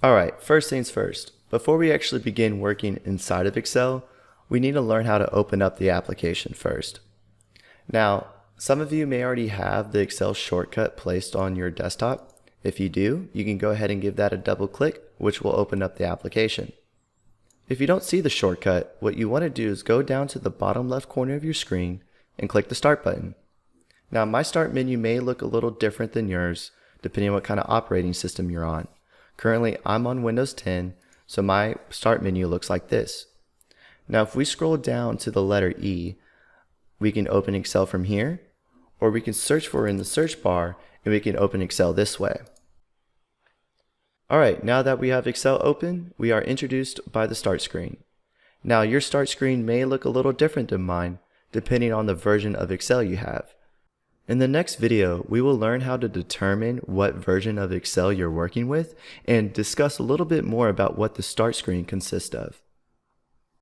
Alright, first things first. Before we actually begin working inside of Excel, we need to learn how to open up the application first. Now, some of you may already have the Excel shortcut placed on your desktop. If you do, you can go ahead and give that a double click, which will open up the application. If you don't see the shortcut, what you want to do is go down to the bottom left corner of your screen and click the Start button. Now, my Start menu may look a little different than yours, depending on what kind of operating system you're on. Currently, I'm on Windows 10, so my Start menu looks like this. Now, if we scroll down to the letter E, we can open Excel from here, or we can search for it in the search bar, and we can open Excel this way. Alright, now that we have Excel open, we are introduced by the Start screen. Now, your Start screen may look a little different than mine, depending on the version of Excel you have. In the next video, we will learn how to determine what version of Excel you're working with and discuss a little bit more about what the Start screen consists of.